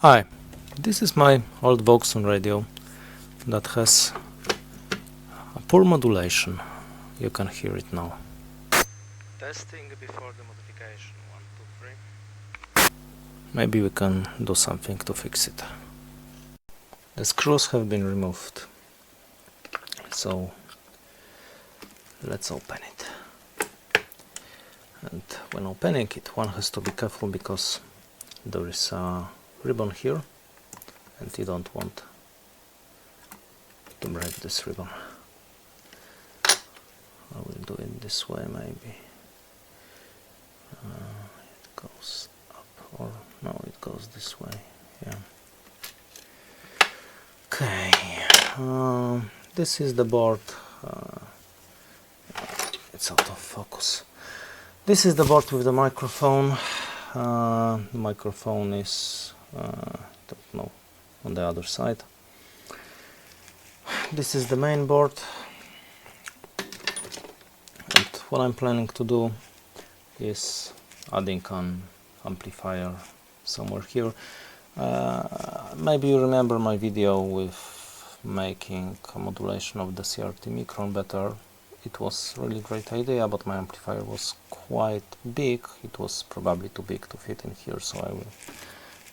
Hi, this is my old Wouxun radio that has a poor modulation. You can hear it now. Testing before the modification. 1, 2, 3. Maybe we can do something to fix it. The screws have been removed, so let's open it. And when opening it, one has to be careful because there is a ribbon here and you don't want to break this ribbon. I will do it this way maybe. It goes up, or no, it goes this way. Yeah. Okay. This is the board. It's out of focus. This is the board with the microphone. The microphone is don't know, on the other side. This is the main board, and what I'm planning to do is adding an amplifier somewhere here. Maybe you remember my video with making a modulation of the CRT micron better. It was really great idea, but my amplifier was quite big. It was probably too big to fit in here, so I will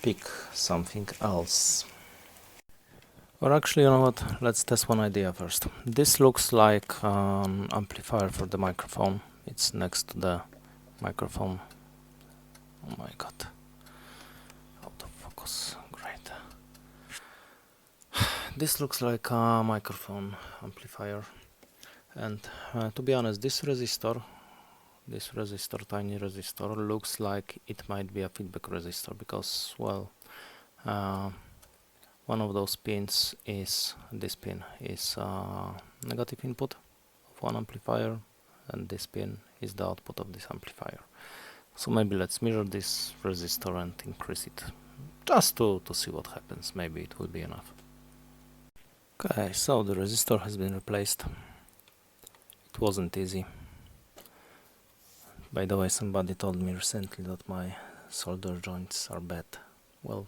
pick something else. Or actually, you know what, let's test one idea first. This looks like an amplifier for the microphone. It's next to the microphone. Oh my god. Out of focus. Great. This looks like a microphone amplifier. And to be honest, this resistor, tiny resistor, looks like it might be a feedback resistor because, well, one of those pins is, this pin is negative input of one amplifier, and this pin is the output of this amplifier. So maybe let's mirror this resistor and increase it, just to see what happens. Maybe it will be enough. Okay, so the resistor has been replaced. It wasn't easy. By the way, somebody told me recently that my solder joints are bad. Well,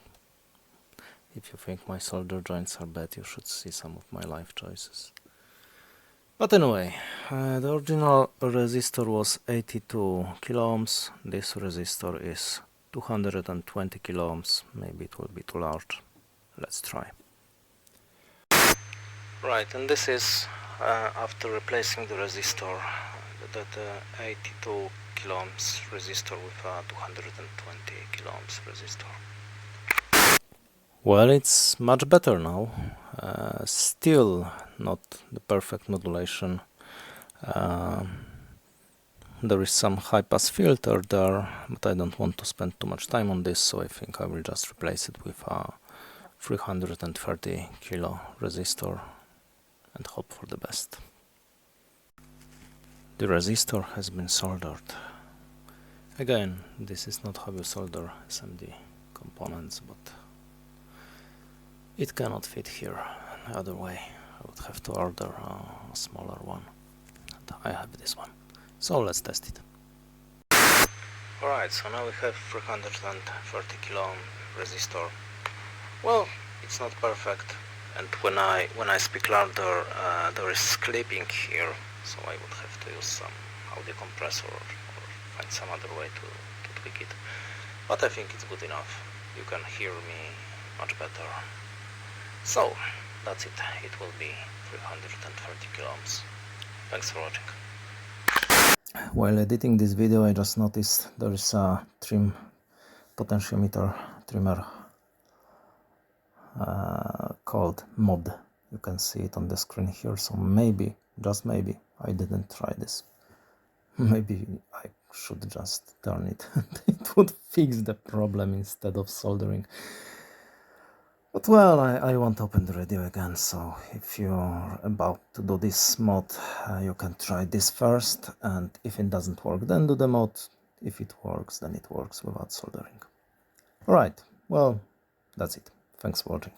if you think my solder joints are bad, you should see some of my life choices. But anyway, the original resistor was 82 kilo ohms. This resistor is 220 kilo ohms. Maybe it will be too large. Let's try. Right, and this is after replacing the resistor, the 82 kilo ohms resistor with a 220 kilo ohms resistor. Well, it's much better now. Still not the perfect modulation. There is some high pass filter there, but I don't want to spend too much time on this, so I think I will just replace it with a 330 kilo resistor and hope for the best. The resistor has been soldered. Again, this is not how you solder SMD components, but it cannot fit here. The other way, I would have to order a smaller one, and I have this one. So let's test it. Alright, so now we have 330 kilo ohm resistor. Well, it's not perfect, and when I speak louder, there is clipping here, so I would have to use some audio compressor or find some other way to tweak it. But I think it's good enough. You can hear me much better. So that's it. It will be 330 kilo ohms. Thanks for watching. While editing this video, I just noticed there is a potentiometer trimmer called mod. You can see it on the screen here, so maybe, just maybe, I didn't try this. Maybe I should just turn it and it would fix the problem instead of soldering. But well, I won't open the radio again, so if you're about to do this mod, you can try this first, and if it doesn't work, then do the mod. If it works, then it works without soldering. Alright, well, that's it. Thanks for watching.